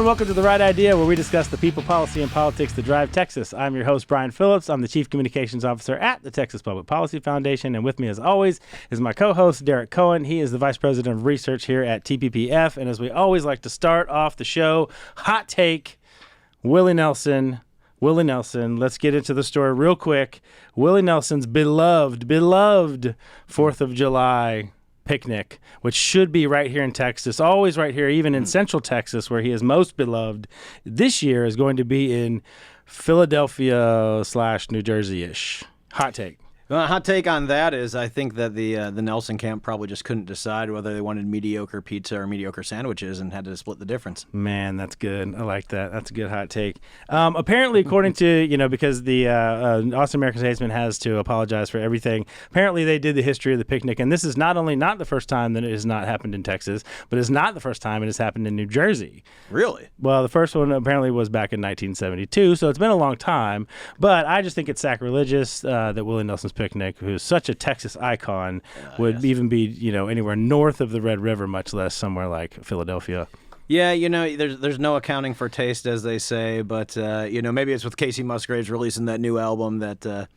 welcome to The Right Idea, where we discuss the people, policy, and politics that drive Texas. I'm your host, Brian Phillips. I'm the Chief Communications Officer at the Texas Public Policy Foundation, and with me, as always, is my co-host, Derek Cohen. He is the Vice President of Research here at TPPF, and as we always like to start off the show, hot take, Willie Nelson. Let's get into the story real quick. Willie Nelson's beloved 4th of July picnic, which should be right here in Texas, always right here, even in Central Texas, where he is most beloved, this year is going to be in Philadelphia/New Jersey-ish. Hot take. Hot take on that is I think that the Nelson camp probably just couldn't decide whether they wanted mediocre pizza or mediocre sandwiches and had to split the difference. Man, that's good. I like that. That's a good hot take. Apparently, according to, because the Austin American Statesman has to apologize for everything, apparently they did the history of the picnic, and this is not the first time that it has not happened in Texas, but it's not the first time it has happened in New Jersey. Really? Well, the first one apparently was back in 1972, so it's been a long time, but I just think it's sacrilegious that Willie Nelson's picnic, who's such a Texas icon, would even be, anywhere north of the Red River, much less somewhere like Philadelphia. Yeah, there's no accounting for taste, as they say, but, maybe it's with Casey Musgraves releasing that new album that,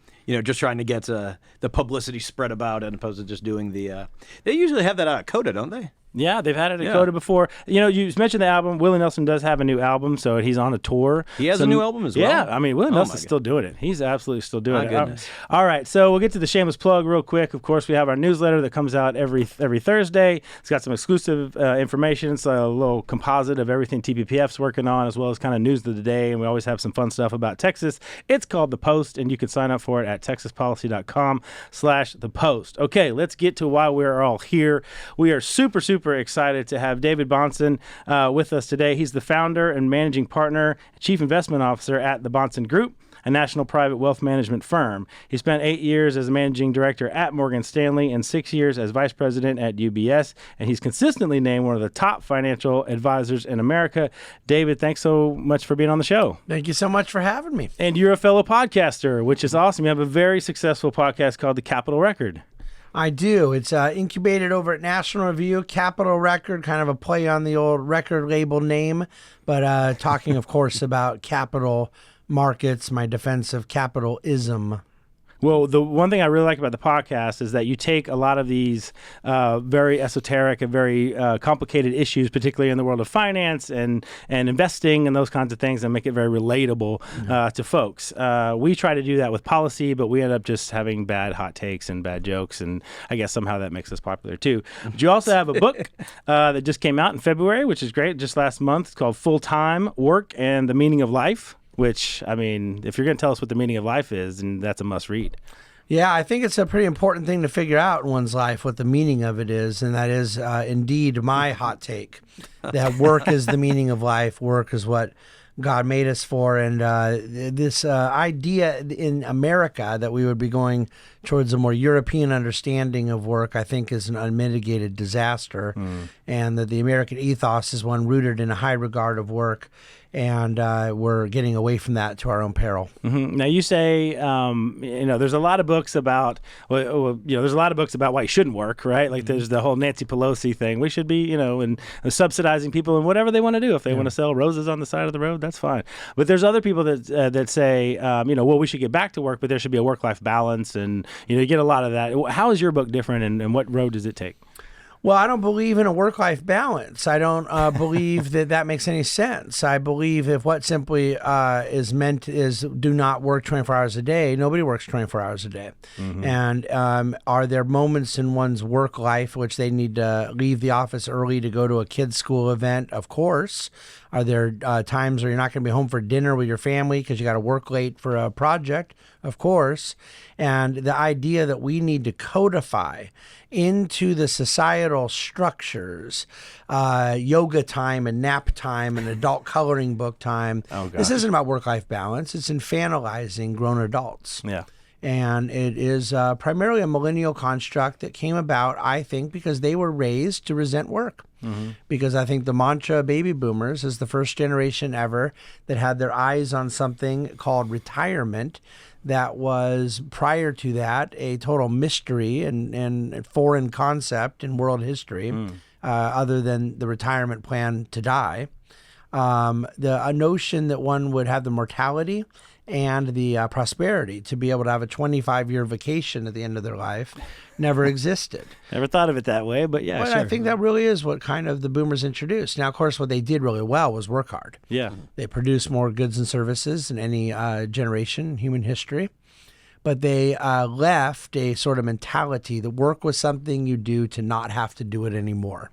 just trying to get the publicity spread about as opposed to just doing the... they usually have that out at Coda, don't they? Yeah, they've had it at Coda before. You mentioned the album. Willie Nelson does have a new album, so he's on a tour. He has a new album as well? Yeah, Willie Nelson's still doing it. He's absolutely still doing it. Goodness. All right, so we'll get to the shameless plug real quick. Of course, we have our newsletter that comes out every Thursday. It's got some exclusive information. It's a little composite of everything TPPF's working on, as well as kind of news of the day, and we always have some fun stuff about Texas. It's called The Post, and you can sign up for it at texaspolicy.com/The Post. Okay, let's get to why we're all here. We are super, super excited to have David Bahnsen with us today. He's the founder and managing partner, chief investment officer at the Bahnsen Group, a national private wealth management firm. He spent 8 years as a managing director at Morgan Stanley and 6 years as vice president at UBS, and he's consistently named one of the top financial advisors in America. David, thanks so much for being on the show. Thank you so much for having me. And you're a fellow podcaster, which is awesome. You have a very successful podcast called The Capitol Record. I do. It's incubated over at National Review, Capitol Record, kind of a play on the old record label name, but talking, of course, about capital markets, my defense of capitalism. Well, the one thing I really like about the podcast is that you take a lot of these very esoteric and very complicated issues, particularly in the world of finance and investing and those kinds of things, and make it very relatable to folks. We try to do that with policy, but we end up just having bad hot takes and bad jokes, and I guess somehow that makes us popular too. But you also have a book that just came out in February, which is great, just last month. It's called Full-Time Work and the Meaning of Life. Which, if you're going to tell us what the meaning of life is, then that's a must read. Yeah, I think it's a pretty important thing to figure out in one's life, what the meaning of it is. And that is indeed my hot take, that work is the meaning of life. Work is what God made us for. And this idea in America that we would be going towards a more European understanding of work, I think, is an unmitigated disaster. And that the American ethos is one rooted in a high regard of work. And we're getting away from that to our own peril. Mm-hmm. Now, you say, there's a lot of books about, there's a lot of books about why you shouldn't work, right? Like there's the whole Nancy Pelosi thing. We should be, and subsidizing people and whatever they want to do. If they want to sell roses on the side of the road, that's fine. But there's other people that say, we should get back to work, but there should be a work-life balance. And, you get a lot of that. How is your book different, and what road does it take? Well, I don't believe in a work-life balance. I don't believe that makes any sense. I believe if what simply is meant is do not work 24 hours a day, nobody works 24 hours a day. Mm-hmm. And are there moments in one's work life which they need to leave the office early to go to a kid's school event? Of course. Are there times where you're not going to be home for dinner with your family because you got to work late for a project? Of course. And the idea that we need to codify into the societal structures, yoga time and nap time and adult coloring book time. Oh, this isn't about work-life balance. It's infantilizing grown adults. Yeah. And it is primarily a millennial construct that came about, I think, because they were raised to resent work. Mm-hmm. Because I think the mantra baby boomers is the first generation ever that had their eyes on something called retirement that was, prior to that, a total mystery and foreign concept in world history, other than the retirement plan to die. A notion that one would have the mortality and the prosperity to be able to have a 25-year vacation at the end of their life never existed. Never thought of it that way, but yeah, But sure. I think that really is what kind of the boomers introduced. Now, of course, what they did really well was work hard. Yeah. They produced more goods and services than any generation in human history. But they left a sort of mentality that work was something you do to not have to do it anymore.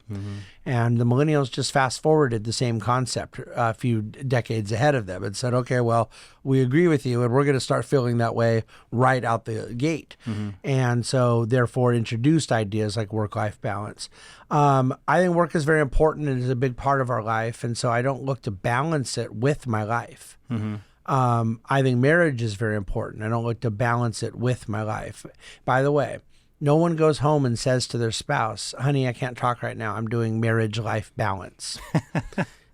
And the millennials just fast forwarded the same concept a few decades ahead of them and said, okay, well, we agree with you and we're going to start feeling that way right out the gate. And so therefore introduced ideas like work-life balance. I think work is very important and is a big part of our life. And so I don't look to balance it with my life. I think marriage is very important. I don't look to balance it with my life. By the way, no one goes home and says to their spouse, honey, I can't talk right now. I'm doing marriage-life balance.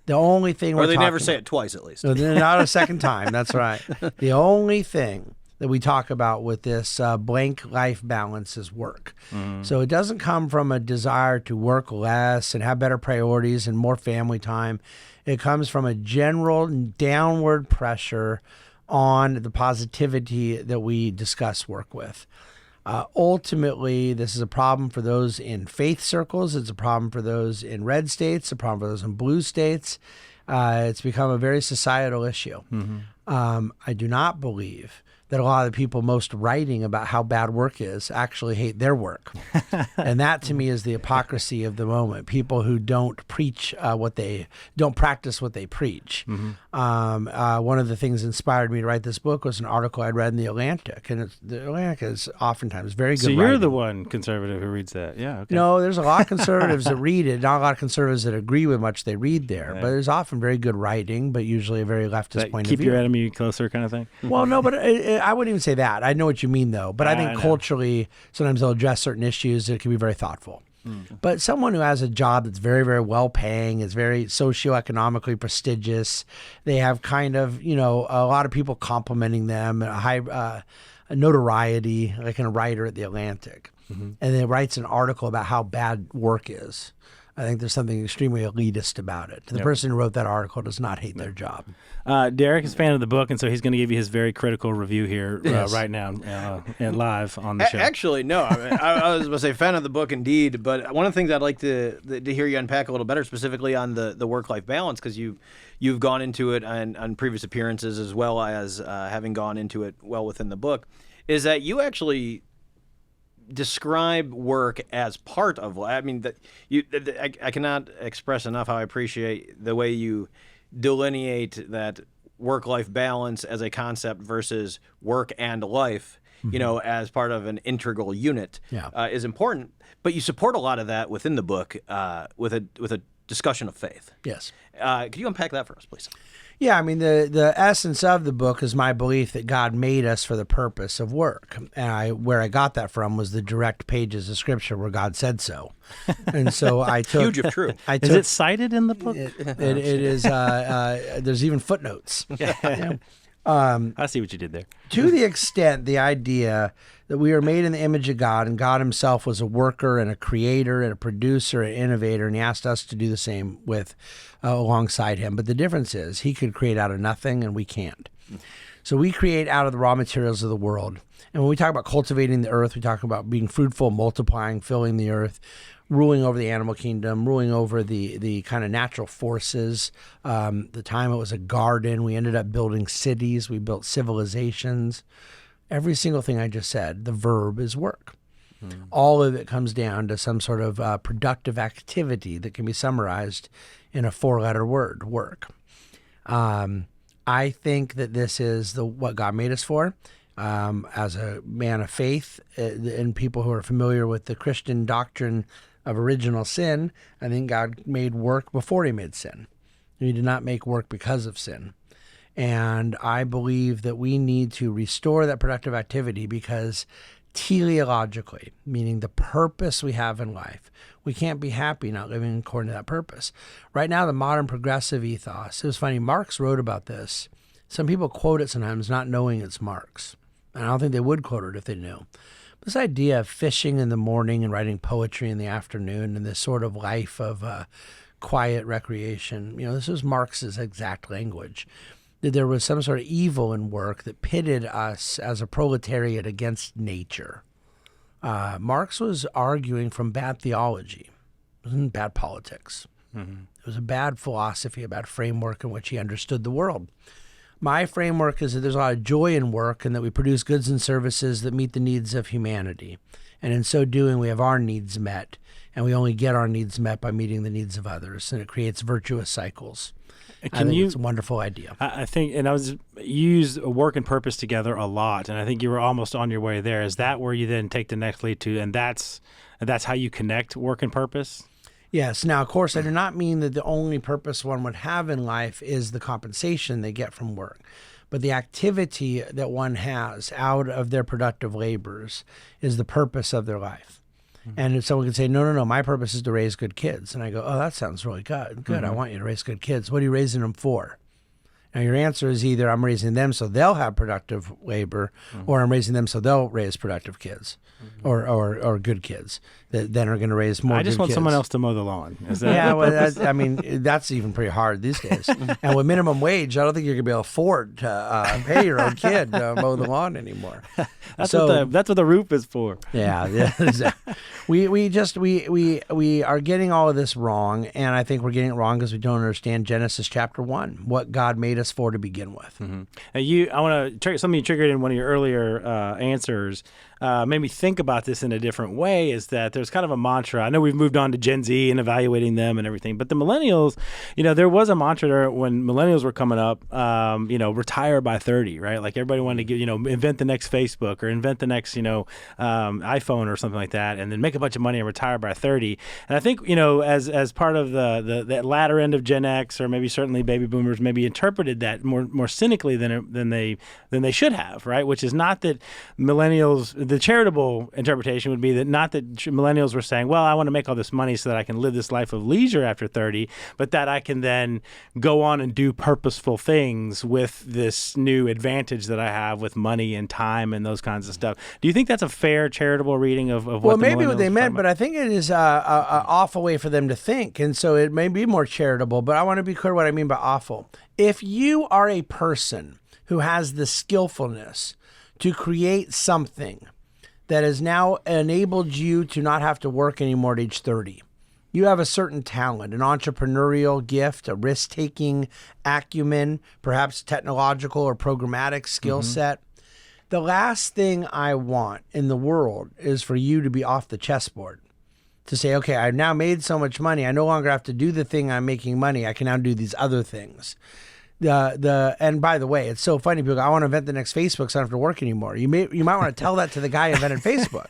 The only thing Or they never say it twice, at least. No, not a second time. That's right. The only thing that we talk about with this blank life balance is work. So it doesn't come from a desire to work less and have better priorities and more family time. It comes from a general downward pressure on the positivity that we discuss work with. Ultimately, this is a problem for those in faith circles. It's a problem for those in red states, a problem for those in blue states. It's become a very societal issue. I do not believe that a lot of the people most writing about how bad work is actually hate their work. And that to me is the hypocrisy of the moment. People who don't preach don't practice what they preach. One of the things that inspired me to write this book was an article I'd read in The Atlantic. And The Atlantic is oftentimes very good So you're writing. the one conservative who reads that. Yeah. Okay. No, there's a lot of conservatives that read it. Not a lot of conservatives that agree with much they read there. But there's often very good writing, but usually a very leftist point of view. Keep your enemy closer kind of thing. Well, no, but I wouldn't even say that. I know what you mean, though. But I think I know. culturally, sometimes they'll address certain issues that can be very thoughtful. But someone who has a job that's very, very well paying, is very socioeconomically prestigious, they have kind of, a lot of people complimenting them, a high notoriety, like in a writer at The Atlantic. And then writes an article about how bad work is. I think there's something extremely elitist about it. The person who wrote that article does not hate their job. Derek is a fan of the book, and so he's going to give you his very critical review here right now and live on the show. Actually, no. I was going to say fan of the book indeed, but one of the things I'd like to hear you unpack a little better, specifically on the work-life balance, because you've gone into it on previous appearances as well as having gone into it well within the book, is that you actually describe work as part of life. I mean, I cannot express enough how I appreciate the way you delineate that work-life balance as a concept versus work and life, as part of an integral unit is important. But you support a lot of that within the book with a discussion of faith. Yes. Could you unpack that for us, please? Yeah, I mean, the essence of the book is my belief that God made us for the purpose of work. And where I got that from was the direct pages of Scripture where God said so. And so I took... Huge if true. Is it cited in the book? It is, there's even footnotes. I see what you did there. To the extent the idea that we are made in the image of God, and God himself was a worker and a creator and a producer and innovator, and he asked us to do the same with alongside him. But the difference is he could create out of nothing and we can't. So we create out of the raw materials of the world. And when we talk about cultivating the earth, we talk about being fruitful, multiplying, filling the earth, ruling over the animal kingdom, ruling over the kind of natural forces. The time it was a garden, we ended up building cities, we built civilizations. Every single thing I just said, the verb is work. All of it comes down to some sort of productive activity that can be summarized in a 4-letter word, work. I think that this is what God made us for. As a man of faith and people who are familiar with the Christian doctrine of original sin, I think God made work before he made sin. He did not make work because of sin. And I believe that we need to restore that productive activity because teleologically, meaning the purpose we have in life, we can't be happy not living according to that purpose. Right now, the modern progressive ethos, it was funny, Marx wrote about this. Some people quote it sometimes not knowing it's Marx. And I don't think they would quote it if they knew. This idea of fishing in the morning and writing poetry in the afternoon and this sort of life of quiet recreation. This was Marx's exact language. That there was some sort of evil in work that pitted us as a proletariat against nature. Marx was arguing from bad theology. It wasn't bad politics. It was a bad philosophy, a bad framework in which he understood the world. My framework is that there's a lot of joy in work and that we produce goods and services that meet the needs of humanity. And in so doing, we have our needs met. And we only get our needs met by meeting the needs of others. And it creates virtuous cycles. I think it's a wonderful idea. I think, and I was use work and purpose together a lot, and I think you were almost on your way there. Is that where you then take the next lead to, and that's how you connect work and purpose? Yes. Now, of course, I do not mean that the only purpose one would have in life is the compensation they get from work, but the activity that one has out of their productive labors is the purpose of their life. And someone can say, no, my purpose is to raise good kids. And I go, oh, that sounds really good. Good, I want you to raise good kids. What are you raising them for? Now, your answer is either I'm raising them so they'll have productive labor, or I'm raising them so they'll raise productive kids, or good kids that then are going to raise more. I just want kids. someone else to mow the lawn. Is that Yeah, well, that's even pretty hard these days. And with minimum wage, I don't think you're going to be able to afford to pay your own kid to mow the lawn anymore. That's what the roof is for. Yeah, exactly. We are getting all of this wrong, and I think we're getting it wrong because we don't understand Genesis chapter 1, what God made us for to begin with. I want to something you triggered in one of your earlier answers. Made me think about this in a different way, is that there's kind of a mantra. I know we've moved on to Gen Z and evaluating them and everything, but the millennials, there was a mantra there when millennials were coming up, retire by 30, right? Like everybody wanted to invent the next Facebook or invent the next, iPhone or something like that, and then make a bunch of money and retire by 30. And I think, as part of the latter end of Gen X, or maybe certainly baby boomers, maybe interpreted that more cynically than they should have, right? Which is not that millennials, the charitable interpretation would be that not that millennials were saying, well, I want to make all this money so that I can live this life of leisure after 30, but that I can then go on and do purposeful things with this new advantage that I have with money and time and those kinds of stuff. Do you think that's a fair charitable reading of what well, the maybe what they millennials meant, but I think it is an awful way for them to think, and so it may be more charitable, but I want to be clear what I mean by awful. If you are a person who has the skillfulness to create something that has now enabled you to not have to work anymore at age 30. You have a certain talent, an entrepreneurial gift, a risk-taking acumen, perhaps technological or programmatic skill set. The last thing I want in the world is for you to be off the chessboard. To say, okay, I've now made so much money, I no longer have to do the thing I'm making money, I can now do these other things. And by the way, it's so funny. People go, I want to invent the next Facebook so I don't have to work anymore. You might want to tell that to the guy who invented Facebook.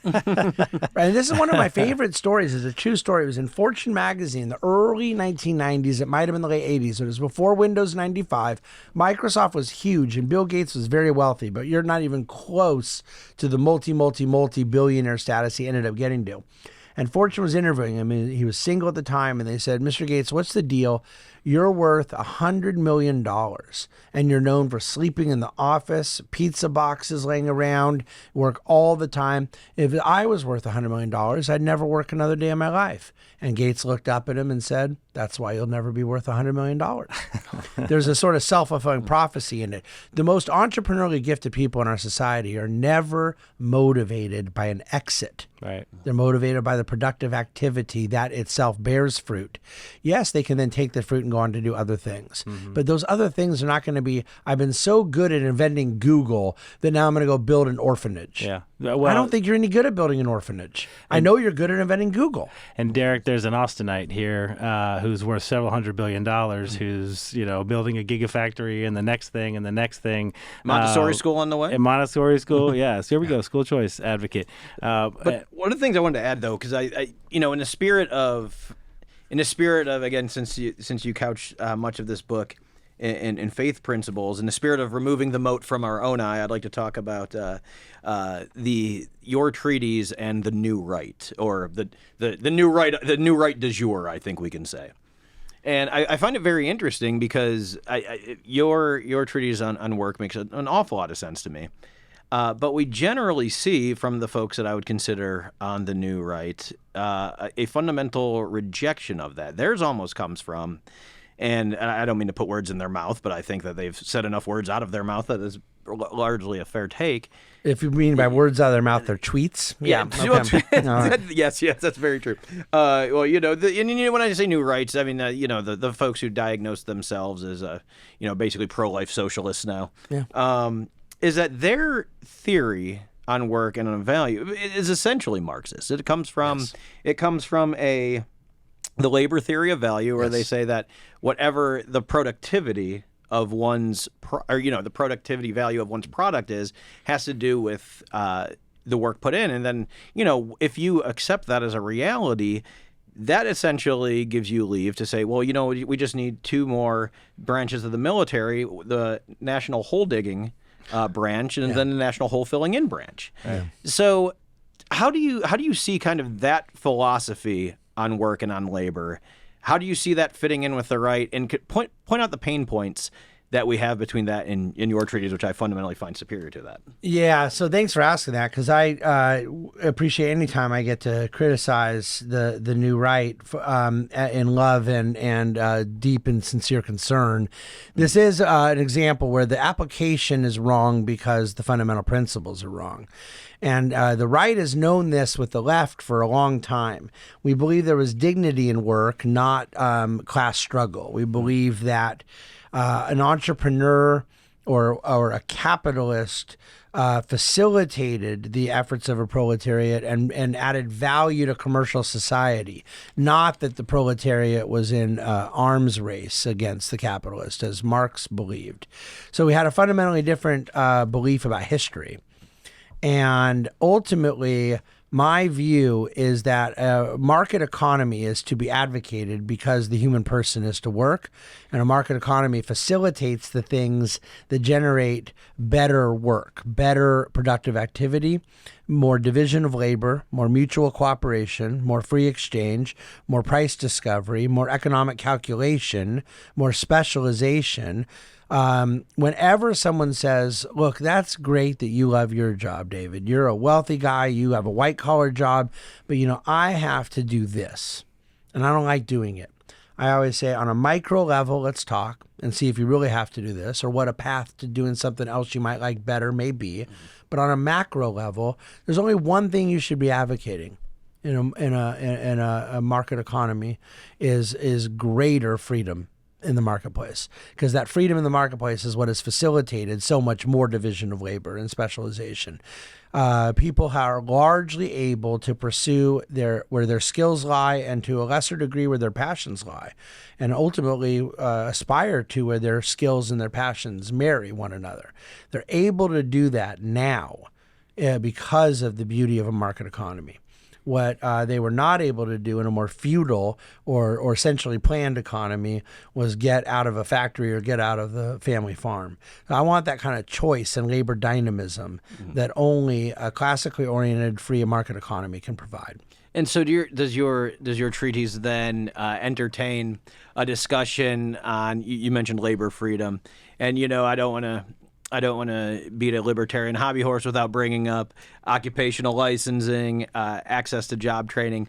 Right? And this is one of my favorite stories. It's a true story. It was in Fortune magazine in the early 1990s. It might have been the late 80s. It was before Windows 95. Microsoft was huge and Bill Gates was very wealthy, but you're not even close to the multi-billionaire status he ended up getting to. And Fortune was interviewing him, and he was single at the time, and they said, Mr. Gates, what's the deal? You're worth $100 million, and you're known for sleeping in the office, pizza boxes laying around, work all the time. If I was worth $100 million, I'd never work another day in my life. And Gates looked up at him and said, that's why you'll never be worth $100 million. There's a sort of self-fulfilling prophecy in it. The most entrepreneurially gifted people in our society are never motivated by an exit. Right. They're motivated by the productive activity that itself bears fruit. Yes, they can then take the fruit and go on to do other things. But those other things are not going to be, I've been so good at inventing Google that now I'm going to go build an orphanage. Yeah. Well, I don't think you're any good at building an orphanage. I know you're good at inventing Google. And Derek, there's an Austinite here who's worth several $100 billion, who's building a gigafactory and the next thing and the next thing. Montessori school on the way. And Montessori school, yeah. So here we go, school choice advocate. But one of the things I wanted to add, though, because I in the spirit of again, since you couch much of this book in faith principles, in the spirit of removing the mote from our own eye, I'd like to talk about your treatise and the new right, or the new right du jour, I think we can say. And I find it very interesting because your treatise on work makes an awful lot of sense to me. But we generally see from the folks that I would consider on the new right a fundamental rejection of that. Theirs almost comes from, and I don't mean to put words in their mouth, but I think that they've said enough words out of their mouth that is largely a fair take. If you mean by words out of their mouth, they're tweets. Yeah. Okay. Yes, that's very true. Well, when I say new rights, I mean, the folks who diagnose themselves as, basically pro-life socialists now. Yeah. Is that their theory on work and on value is essentially Marxist. It comes from the labor theory of value, where they say that whatever the productivity of one's the productivity value of one's product has to do with the work put in, and then if you accept that as a reality, that essentially gives you leave to say, well, we just need 2 more branches of the military, the national hole digging branch, and then the national hole filling in branch. Yeah. So how do you see kind of that philosophy on work and on labor? How do you see that fitting in with the right? And point out the pain points that we have between that and in your treaties, which I fundamentally find superior to that. Yeah, so thanks for asking that, because I appreciate any time I get to criticize the new right in love and deep and sincere concern. This is an example where the application is wrong because the fundamental principles are wrong. And the right has known this with the left for a long time. We believe there was dignity in work, not class struggle. We believe that an entrepreneur or a capitalist facilitated the efforts of a proletariat and added value to commercial society, not that the proletariat was in arms race against the capitalist, as Marx believed. So we had a fundamentally different belief about history. And ultimately, my view is that a market economy is to be advocated because the human person is to work, and a market economy facilitates the things that generate better work, better productive activity, more division of labor, more mutual cooperation, more free exchange, more price discovery, more economic calculation, more specialization. Whenever someone says, look, that's great that you love your job, David. You're a wealthy guy. You have a white collar job, but I have to do this and I don't like doing it. I always say on a micro level, let's talk and see if you really have to do this or what a path to doing something else you might like better may be. But on a macro level, there's only one thing you should be advocating in a market economy is greater freedom in the marketplace, because that freedom in the marketplace is what has facilitated so much more division of labor and specialization. People are largely able to pursue where their skills lie, and to a lesser degree where their passions lie, and ultimately aspire to where their skills and their passions marry one another. They're able to do that now because of the beauty of a market economy. What they were not able to do in a more feudal or essentially planned economy was get out of a factory or get out of the family farm. I want that kind of choice and labor dynamism that only a classically oriented free market economy can provide. And so does your treatise then entertain a discussion on, you mentioned labor freedom, and I don't want to beat a libertarian hobby horse without bringing up occupational licensing, access to job training,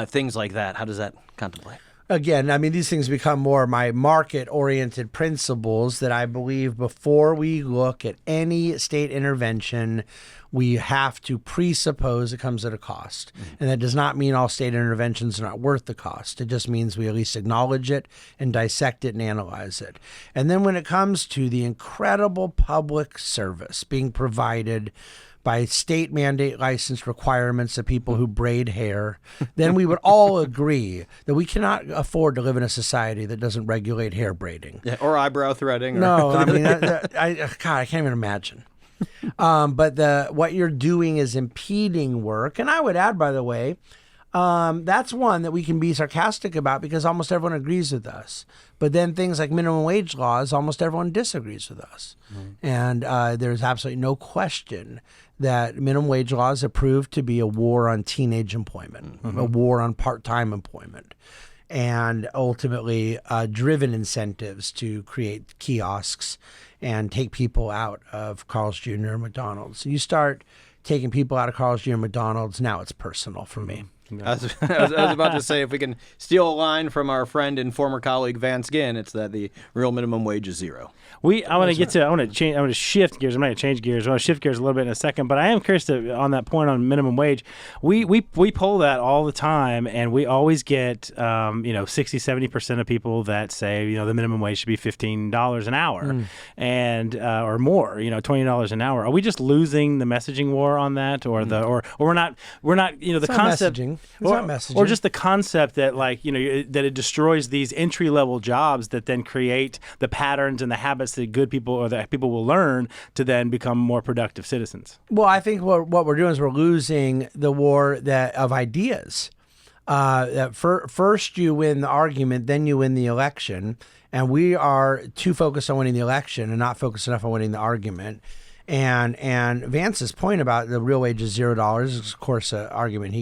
things like that. How does that contemplate? Again, I mean, these things become more my market-oriented principles that I believe before we look at any state intervention, we have to presuppose it comes at a cost. And that does not mean all state interventions are not worth the cost. It just means we at least acknowledge it and dissect it and analyze it. And then when it comes to the incredible public service being provided by state mandate license requirements of people who braid hair, then we would all agree that we cannot afford to live in a society that doesn't regulate hair braiding. Yeah, or eyebrow threading. No, I mean, God, I can't even imagine. But what you're doing is impeding work. And I would add, by the way, that's one that we can be sarcastic about because almost everyone agrees with us. But then things like minimum wage laws, almost everyone disagrees with us. And there's absolutely no question that minimum wage laws have proved to be a war on teenage employment, a war on part-time employment. and ultimately driven incentives to create kiosks and take people out of Carl's Jr. and McDonald's. You start taking people out of Carl's Jr. and McDonald's, now it's personal for me. I was about to say, if we can steal a line from our friend and former colleague Van Skyn, it's that the real minimum wage is $0. I want to shift gears. I'm not going to change gears. I want to shift gears a little bit in a second, but I am curious on that point on minimum wage. We poll that all the time, and we always get 60, 70% of people that say the minimum wage should be $15 an hour and or more, $20 an hour. Are we just losing the messaging war on that, or we're not the concept? It's not messaging. Or just the concept that that it destroys these entry level jobs that then create the patterns and the habits that good people or that people will learn to then become more productive citizens. Well, I think what we're doing is we're losing the war of ideas. First you win the argument, then you win the election, and we are too focused on winning the election and not focused enough on winning the argument. And Vance's point about the real wage is $0 is, of course, an argument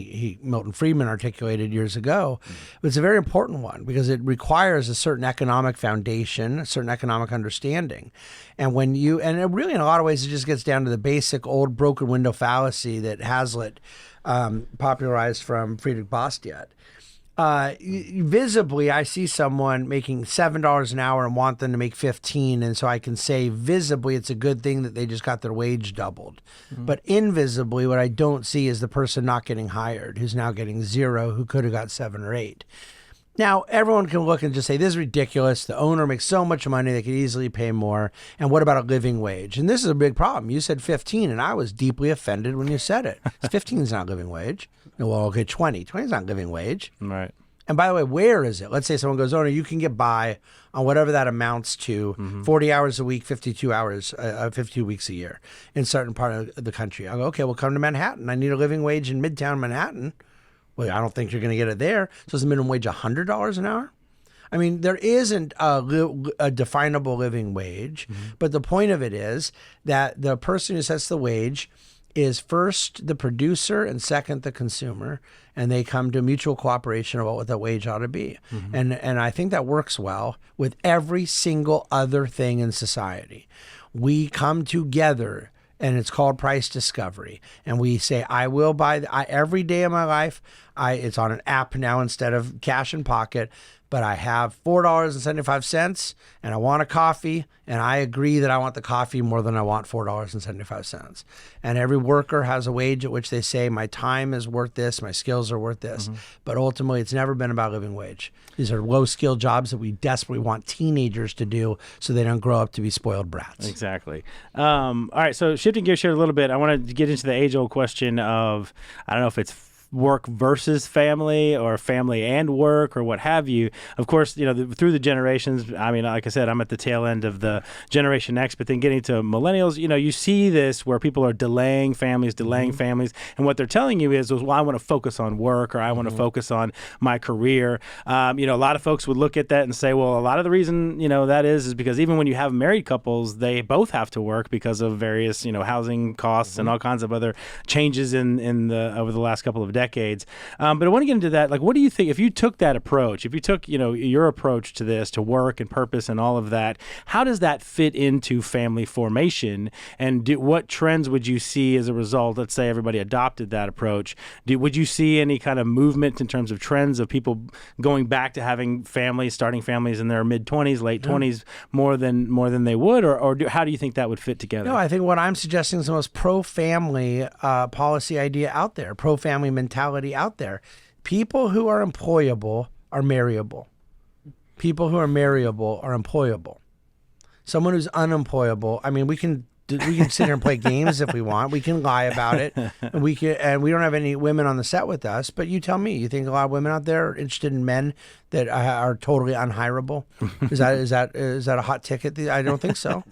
Milton Friedman articulated years ago. But it's a very important one because it requires a certain economic foundation, a certain economic understanding. And it really, in a lot of ways, it just gets down to the basic old broken window fallacy that Hazlitt popularized from Friedrich Bastiat. Visibly, I see someone making $7 an hour and want them to make 15, and so I can say visibly it's a good thing that they just got their wage doubled. But invisibly, what I don't see is the person not getting hired, who's now getting 0, who could have got 7 or 8. Now, everyone can look and just say, this is ridiculous. The owner makes so much money, they could easily pay more. And what about a living wage? And this is a big problem. You said 15, and I was deeply offended when you said it. 15 is not living wage. Well, okay, 20. 20 is not living wage. Right. And by the way, where is it? Let's say someone goes, owner, you can get by on whatever that amounts to, 40 hours a week, 52 weeks a year in certain part of the country. I go, okay, well, come to Manhattan. I need a living wage in Midtown Manhattan. Well, I don't think you're going to get it there. So is the minimum wage $100 an hour? I mean, there isn't a definable living wage, but the point of it is that the person who sets the wage is first the producer and second the consumer, and they come to mutual cooperation about what that wage ought to be. And I think that works well with every single other thing in society. We come together, and it's called price discovery. And we say, I will buy every day of my life. It's on an app now instead of cash in pocket. But I have $4.75 and I want a coffee, and I agree that I want the coffee more than I want $4.75. And every worker has a wage at which they say, my time is worth this, my skills are worth this. But ultimately, it's never been about living wage. These are low-skill jobs that we desperately want teenagers to do so they don't grow up to be spoiled brats. Exactly. All right, so shifting gears here a little bit, I want to get into the age-old question of, I don't know if it's work versus family or family and work or what have you. Of course, through the generations, I mean, like I said, I'm at the tail end of the Generation X, but then getting to millennials, you see this where people are delaying families, and what they're telling you is, well, I want to focus on work, or I want to focus on my career. A lot of folks would look at that and say, well, a lot of the reason, that is because even when you have married couples, they both have to work because of various, housing costs and all kinds of other changes over the last couple of decades. But I want to get into that. Like, what do you think, if you took that approach, if you took, your approach to this, to work and purpose and all of that, how does that fit into family formation? And what trends would you see as a result? Let's say everybody adopted that approach. Would you see any kind of movement in terms of trends of people going back to having families, starting families in their mid-20s, late 20s, more than they would? Or how do you think that would fit together? No, I think what I'm suggesting is the most pro-family policy idea out there, pro-family mentality out there. People who are employable are marryable. People who are marryable are employable. Someone who's unemployable, I mean, we can sit here and play games if we want. We can lie about it, and we don't have any women on the set with us. But you tell me, you think a lot of women out there are interested in men that are totally unhireable? Is that a hot ticket? I don't think so.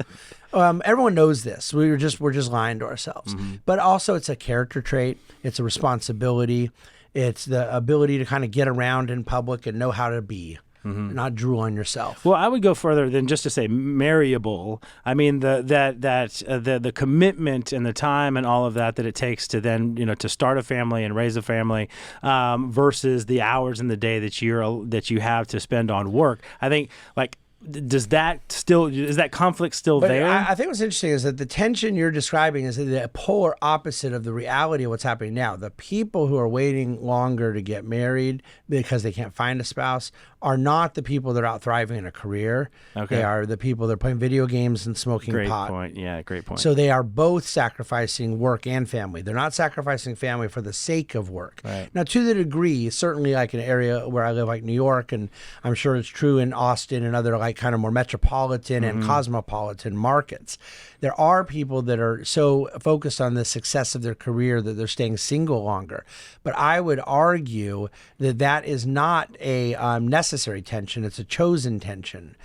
Everyone knows this. We're just lying to ourselves. But also, it's a character trait. It's a responsibility. It's the ability to kind of get around in public and know how to be. not drool on yourself. Well, I would go further than just to say marryable. I mean, the commitment and the time and all of that it takes to then, to start a family and raise a family, versus the hours in the day that you have to spend on work. I think, like, is that conflict still there? I think what's interesting is that the tension you're describing is the polar opposite of the reality of what's happening now. The people who are waiting longer to get married because they can't find a spouse are not the people that are out thriving in a career. Okay. They are the people that are playing video games and smoking pot. Great point. Yeah, great point. So they are both sacrificing work and family. They're not sacrificing family for the sake of work. Right. Now, to the degree, certainly like an area where I live, like New York, and I'm sure it's true in Austin and other like kind of more metropolitan and cosmopolitan markets, there are people that are so focused on the success of their career that they're staying single longer. But I would argue that that is not a necessary tension. It's a chosen tension.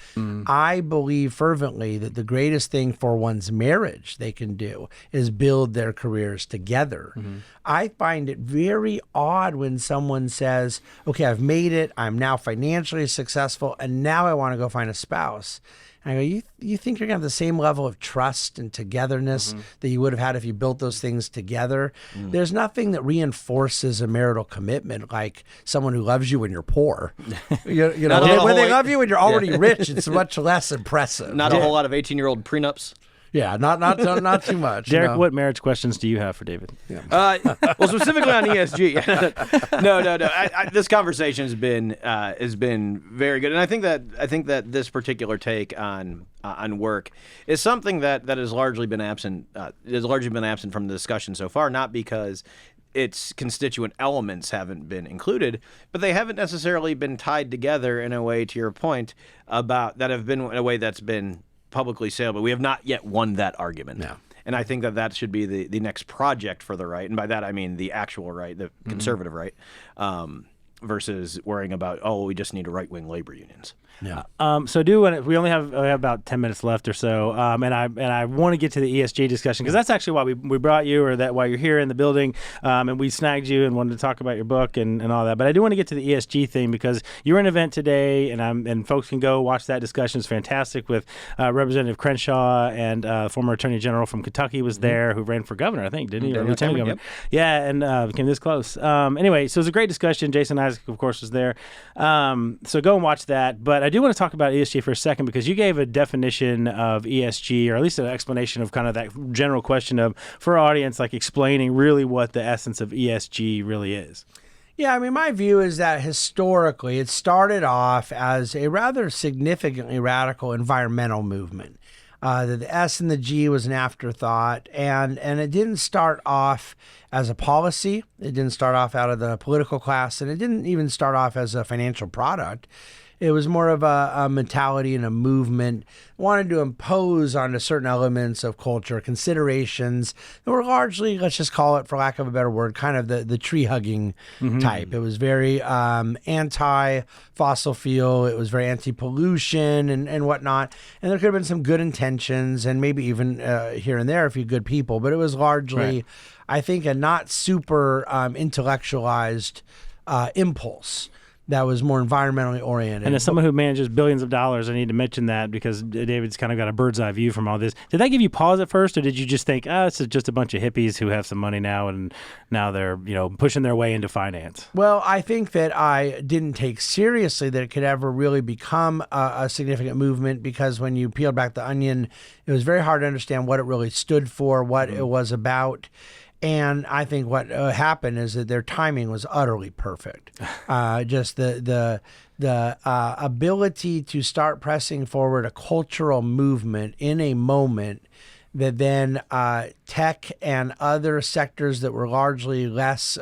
I believe fervently that the greatest thing for one's marriage they can do is build their careers together. I find it very odd when someone says, okay, I've made it. I'm now financially successful, and now I want to go find a spouse. And I go, you think you're going to have the same level of trust and togetherness that you would have had if you built those things together? There's nothing that reinforces a marital commitment like someone who loves you when you're poor. you know, when they love you when you're already rich, it's much less impressive. Not a whole lot of 18-year-old prenups. Yeah, not too much. Derek, what marriage questions do you have for David? Well, specifically on ESG. No. This conversation has been very good, and I think that this particular take on work is something that has largely been absent. From the discussion so far, not because its constituent elements haven't been included, but they haven't necessarily been tied together in a way, to your point, in a way that's been publicly saleable. We have not yet won that argument. No. And I think that should be the next project for the right. And by that, I mean the actual right, the conservative right, versus worrying about, we just need right-wing labor unions. Yeah. So we only have about 10 minutes left or so, and I want to get to the ESG discussion because that's actually why we brought you, or why you're here in the building, and we snagged you and wanted to talk about your book and all that. But I do want to get to the ESG thing because you're an event today, and folks can go watch that discussion. It's fantastic with Representative Crenshaw and former Attorney General from Kentucky was there, who ran for governor, I think, didn't he? Or lieutenant governor. Yep. Yeah, and came this close. Anyway, so it was a great discussion. Jason Isaac, of course, was there. So go and watch that. But I do want to talk about ESG for a second because you gave a definition of ESG, or at least an explanation of kind of that general question of, for our audience, like explaining really what the essence of ESG really is. Yeah, I mean, my view is that historically it started off as a rather significantly radical environmental movement. The S and the G was an afterthought, and it didn't start off as a policy. It didn't start off out of the political class, and it didn't even start off as a financial product. It was more of a mentality and a movement wanted to impose onto certain elements of culture, considerations that were largely, let's just call it, for lack of a better word, kind of the tree-hugging type. It was very anti-fossil fuel. It was very anti-pollution and whatnot. And there could have been some good intentions and maybe even here and there a few good people. But it was largely, I think, a not super intellectualized impulse that was more environmentally oriented. And as someone who manages billions of dollars, I need to mention that because David's kind of got a bird's eye view from all this. Did that give you pause at first, or did you just think, this is just a bunch of hippies who have some money now and now they're, pushing their way into finance? Well, I think that I didn't take seriously that it could ever really become a significant movement because when you peeled back the onion, it was very hard to understand what it really stood for, what it was about. And I think what happened is that their timing was utterly perfect. Just the ability to start pressing forward a cultural movement in a moment that then tech and other sectors that were largely less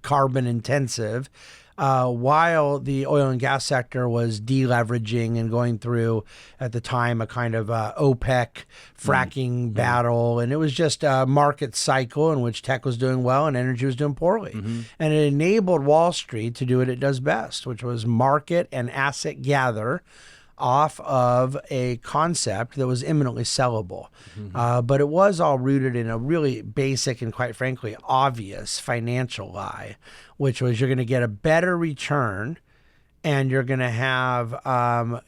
carbon intensive, while the oil and gas sector was deleveraging and going through, at the time, a kind of OPEC fracking battle. And it was just a market cycle in which tech was doing well and energy was doing poorly. And it enabled Wall Street to do what it does best, which was market and asset gather off of a concept that was imminently sellable. But it was all rooted in a really basic and, quite frankly, obvious financial lie, which was you're going to get a better return and you're going to have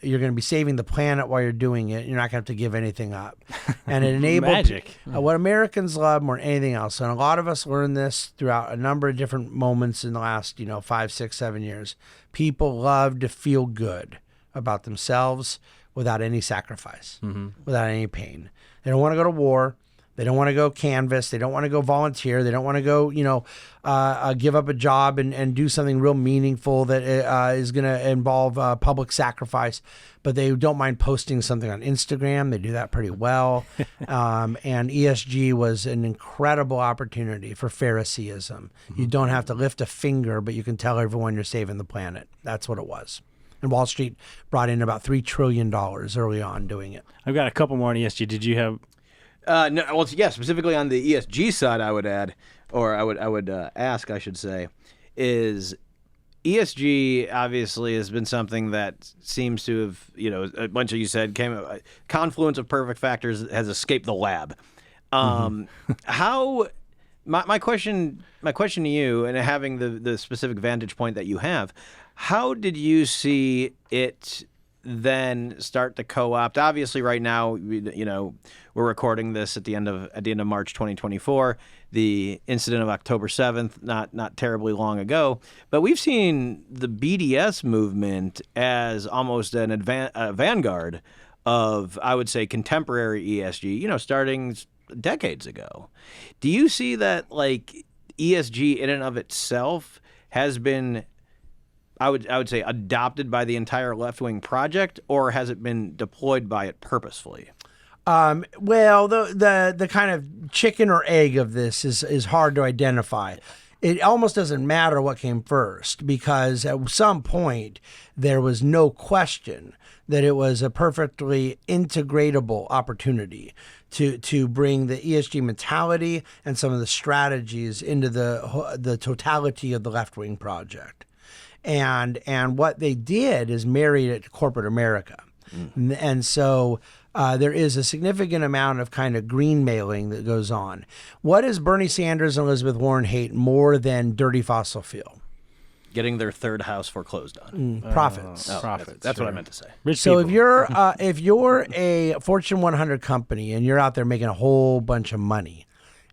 you're going to be saving the planet while you're doing it. You're not going to have to give anything up, and it enabled Magic. What Americans love more than anything else. And a lot of us learned this throughout a number of different moments in the last 5, 6, 7 years. People love to feel good about themselves without any sacrifice, without any pain. They don't want to go to war. They don't want to go canvas. They don't want to go volunteer. They don't want to go, give up a job and do something real meaningful that is going to involve public sacrifice. But they don't mind posting something on Instagram. They do that pretty well. And ESG was an incredible opportunity for Phariseeism. You don't have to lift a finger, but you can tell everyone you're saving the planet. That's what it was. And Wall Street brought in about $3 trillion early on doing it. I've got a couple more on ESG. Did you have? No, well, yeah, specifically on the ESG side, I would add, or I would ask, I should say, is ESG obviously has been something that seems to have, a bunch of you said, a confluence of perfect factors has escaped the lab. How? My question to you, and having the specific vantage point that you have, how did you see it then start to co-opt? Obviously, right now, we're recording this at the end of March 2024. The incident of October 7th, not terribly long ago, but we've seen the BDS movement as almost a vanguard of, I would say, contemporary ESG. Starting decades ago. Do you see that ESG in and of itself has been, I would say, adopted by the entire left-wing project, or has it been deployed by it purposefully? Well, the kind of chicken or egg of this is hard to identify. It almost doesn't matter what came first, because at some point there was no question that it was a perfectly integratable opportunity to bring the ESG mentality and some of the strategies into the totality of the left-wing project. And what they did is married it to corporate America. And so there is a significant amount of kind of green mailing that goes on. What does Bernie Sanders and Elizabeth Warren hate more than dirty fossil fuel? Getting their third house foreclosed on. Profits. Profits. That's what I meant to say. Rich So people. if you're a Fortune 100 company and you're out there making a whole bunch of money,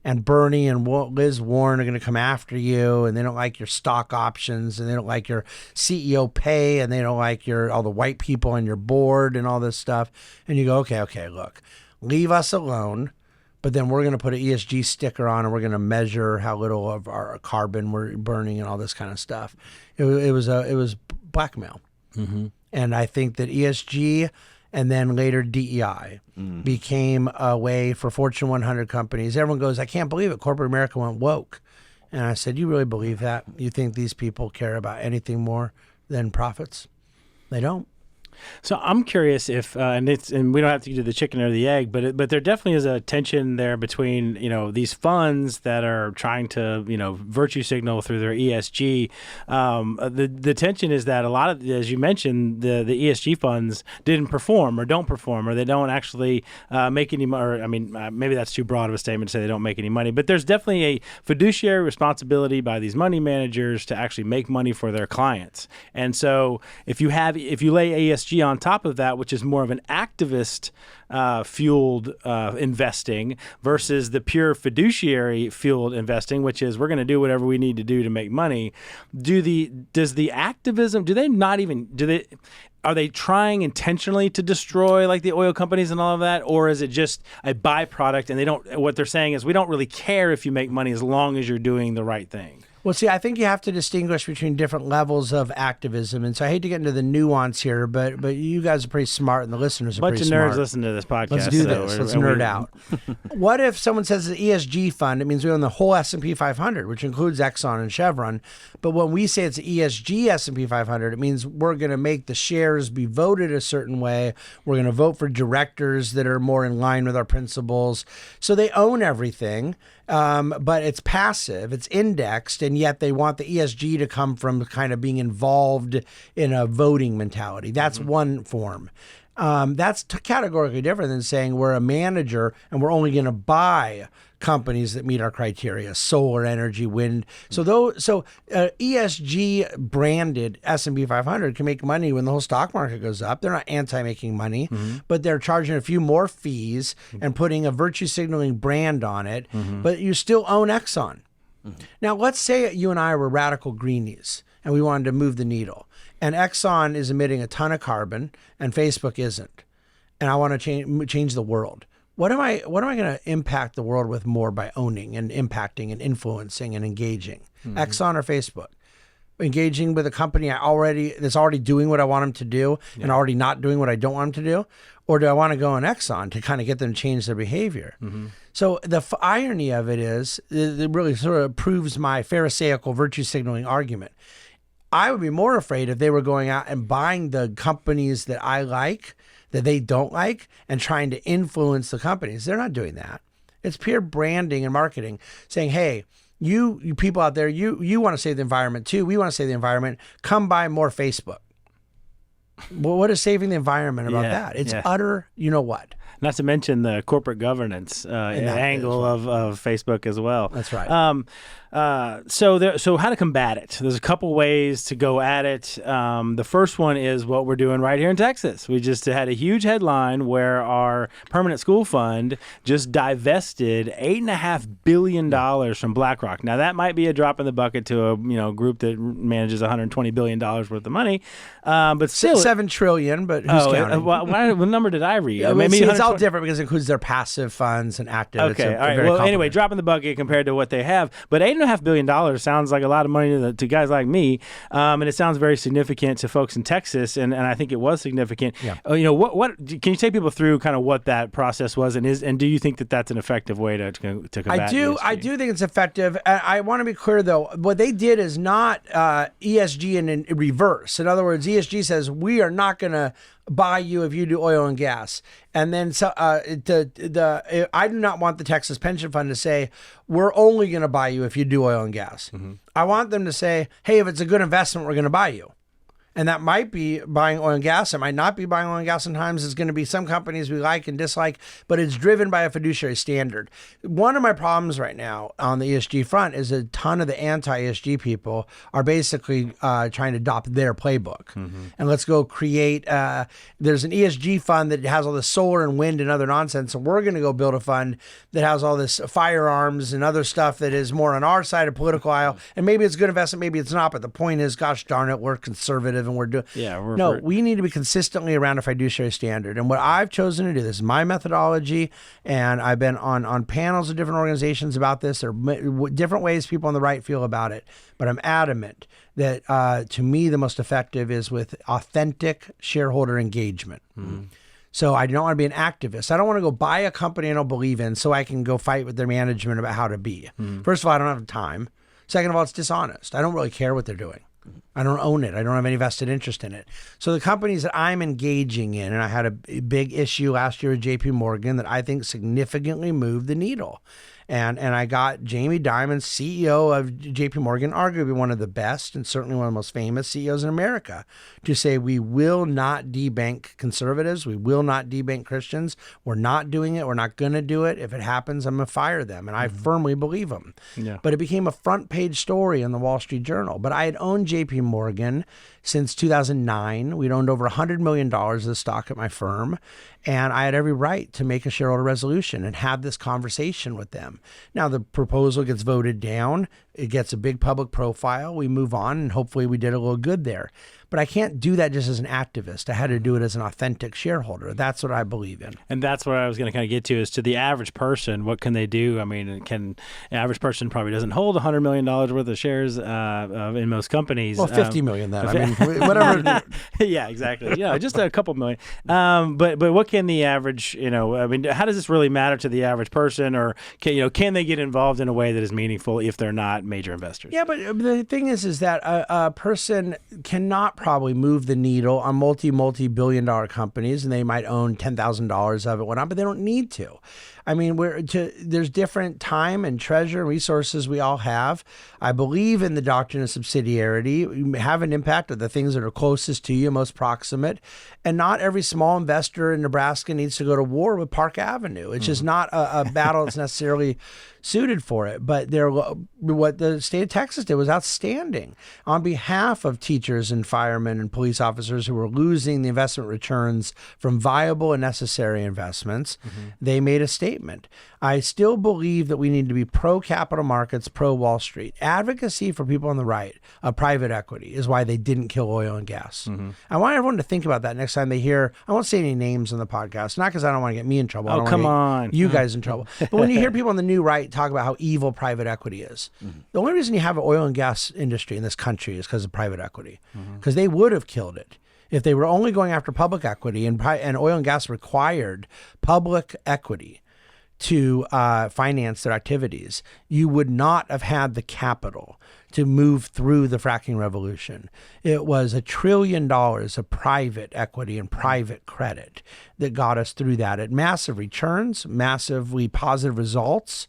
and Bernie and Liz Warren are going to come after you, and they don't like your stock options, and they don't like your CEO pay, and they don't like all the white people on your board and all this stuff, and you go, okay, look, leave us alone. But then we're going to put an ESG sticker on, and we're going to measure how little of our carbon we're burning and all this kind of stuff. It was blackmail. And I think that ESG and then later DEI became a way for Fortune 100 companies. Everyone goes, I can't believe it. Corporate America went woke. And I said, you really believe that? You think these people care about anything more than profits? They don't. So I'm curious if, and we don't have to do the chicken or the egg, but there definitely is a tension there between these funds that are trying to virtue signal through their ESG. The tension is that a lot of, as you mentioned, the ESG funds didn't perform or don't perform, or they don't actually make any money. I mean, maybe that's too broad of a statement to say they don't make any money, but there's definitely a fiduciary responsibility by these money managers to actually make money for their clients. And so if you lay ESG on top of that, which is more of an activist fueled investing versus the pure fiduciary fueled investing, which is we're going to do whatever we need to do to make money. Does the activism, are they trying intentionally to destroy like the oil companies and all of that, or is it just a byproduct and what they're saying is we don't really care if you make money as long as you're doing the right thing? Well, see, I think you have to distinguish between different levels of activism. And so I hate to get into the nuance here, but you guys are pretty smart and the listeners are pretty smart. Bunch of nerds listen to this podcast. Let's do this. Let's nerd out. What if someone says it's an ESG fund? It means we own the whole S&P 500, which includes Exxon and Chevron. But when we say it's an ESG S&P 500, it means we're going to make the shares be voted a certain way. We're going to vote for directors that are more in line with our principles. So they own everything. But it's passive, it's indexed, and yet they want the ESG to come from kind of being involved in a voting mentality. That's one form. That's categorically different than saying we're a manager and we're only going to buy companies that meet our criteria: solar energy, wind. So ESG branded S&P 500 can make money when the whole stock market goes up. They're not anti-making money, but they're charging a few more fees and putting a virtue signaling brand on it. But you still own Exxon. Now, let's say you and I were radical greenies and we wanted to move the needle, and Exxon is emitting a ton of carbon and Facebook isn't, and I want to change the world. What am I going to impact the world with more by owning and impacting and influencing and engaging? Exxon or Facebook? Engaging with a company that's already doing what I want them to do and already not doing what I don't want them to do? Or do I want to go on Exxon to kind of get them to change their behavior? So the irony of it is, it really sort of proves my Pharisaical virtue signaling argument. I would be more afraid if they were going out and buying the companies that I like, that they don't like, and trying to influence the companies. They're not doing that. It's pure branding and marketing, saying, hey, you people out there, you want to save the environment too. We want to save the environment. Come buy more Facebook. Well, what is saving the environment about that? It's utter, you know what? Not to mention the corporate governance angle of Facebook as well. That's right. So how to combat it? There's a couple ways to go at it. The first one is what we're doing right here in Texas. We just had a huge headline where our permanent school fund just divested $8.5 billion from BlackRock. Now that might be a drop in the bucket to a group that manages $120 billion worth of money, but still $7 trillion. But who's counting? What number did I read? It's all different because it includes their passive funds and active. Okay, all right. Well, anyway, drop in the bucket compared to what they have, but $8.5 billion sounds like a lot of money to guys like me, and it sounds very significant to folks in Texas, and I think it was significant. Yeah. What can you take people through kind of what that process was, and do you think that that's an effective way to combat ESG? I do think it's effective. I want to be clear though, what they did is not ESG in reverse. In other words, ESG says we are not going to buy you if you do oil and gas. And then I do not want the Texas Pension Fund to say, we're only going to buy you if you do oil and gas. I want them to say, hey, if it's a good investment, we're going to buy you. And that might be buying oil and gas. It might not be buying oil and gas. Sometimes it's going to be some companies we like and dislike, but it's driven by a fiduciary standard. One of my problems right now on the ESG front is a ton of the anti-ESG people are basically trying to adopt their playbook. And let's go create, there's an ESG fund that has all this solar and wind and other nonsense. And we're going to go build a fund that has all this firearms and other stuff that is more on our side of political aisle. And maybe it's a good investment, maybe it's not. But the point is, gosh darn it, we're conservative. And we're doing we need to be consistently around a fiduciary standard. And what I've chosen to do, this is my methodology, and I've been on panels of different organizations about this. There are different ways people on the right feel about it, but I'm adamant that to me the most effective is with authentic shareholder engagement. So I don't want to be an activist. I don't want to go buy a company I don't believe in so I can go fight with their management about how to be. First of all, I don't have time. Second of all, it's dishonest. I don't really care what they're doing. I don't own it. I don't have any vested interest in it. So the companies that I'm engaging in, and I had a big issue last year with JP Morgan that I think significantly moved the needle. And I got Jamie Dimon, CEO of JP Morgan, arguably one of the best and certainly one of the most famous CEOs in America, to say we will not debank conservatives. We will not debank Christians. We're not doing it. We're not going to do it. If it happens, I'm going to fire them. And I firmly believe him. Yeah. But it became a front page story in the Wall Street Journal. But I had owned JP Morgan since 2009. We'd owned over $100 million of the stock at my firm. And I had every right to make a shareholder resolution and have this conversation with them. Now, the proposal gets voted down. It gets a big public profile. We move on, and hopefully we did a little good there. But I can't do that just as an activist. I had to do it as an authentic shareholder. That's what I believe in. And that's what I was going to kind of get to, is to the average person, what can they do? I mean, an average person probably doesn't hold $100 million worth of shares in most companies. Well, 50 million then. I mean, whatever. Yeah, exactly. Yeah, just a couple million. But what can the average, I mean, how does this really matter to the average person? Or can they get involved in a way that is meaningful if they're not major investors? Yeah, but the thing is that a person cannot probably move the needle on multi-billion dollar companies, and they might own $10,000 of it, whatnot, but they don't need to. I mean, there's different time and treasure and resources we all have. I believe in the doctrine of subsidiarity. You have an impact of the things that are closest to you, most proximate. And not every small investor in Nebraska needs to go to war with Park Avenue. It's just not a battle that's necessarily suited for it. But what the state of Texas did was outstanding. On behalf of teachers and firemen and police officers who were losing the investment returns from viable and necessary investments, they made a statement. I still believe that we need to be pro-capital markets, pro-Wall Street. Advocacy for people on the right of private equity is why they didn't kill oil and gas. I want everyone to think about that next time they hear, I won't say any names on the podcast, not because I don't want to get me in trouble. I don't come want to on. get you guys in trouble. But when you hear people on the new right talk about how evil private equity is, the only reason you have an oil and gas industry in this country is because of private equity, because they would have killed it. If they were only going after public equity, and oil and gas required public equity to finance their activities, you would not have had the capital to move through the fracking revolution. It was $1 trillion of private equity and private credit that got us through that at massive returns, massively positive results.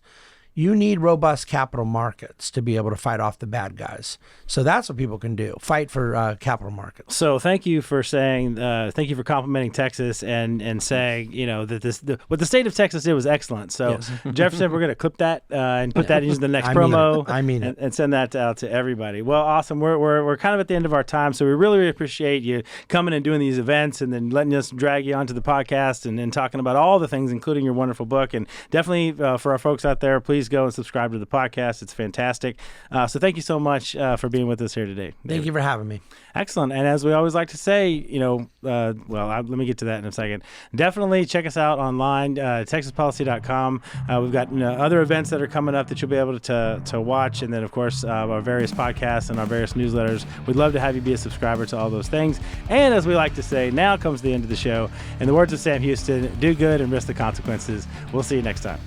You need robust capital markets to be able to fight off the bad guys. So that's what people can do, fight for capital markets. So thank you for saying, thank you for complimenting Texas and saying, that what the state of Texas did was excellent. So yes. Jefferson, we're going to clip that and put that into the next promo. I mean it. And send that out to everybody. Well, awesome. We're kind of at the end of our time, so we really appreciate you coming and doing these events and then letting us drag you onto the podcast and talking about all the things, including your wonderful book. And definitely for our folks out there, please go and subscribe to the podcast. It's fantastic. So thank you so much for being with us here today. Thank you for having me. Excellent. And as we always like to say, let me get to that in a second. Definitely check us out online, texaspolicy.com. We've got other events that are coming up that you'll be able to watch. And then, of course, our various podcasts and our various newsletters. We'd love to have you be a subscriber to all those things. And as we like to say, now comes the end of the show. In the words of Sam Houston, do good and risk the consequences. We'll see you next time.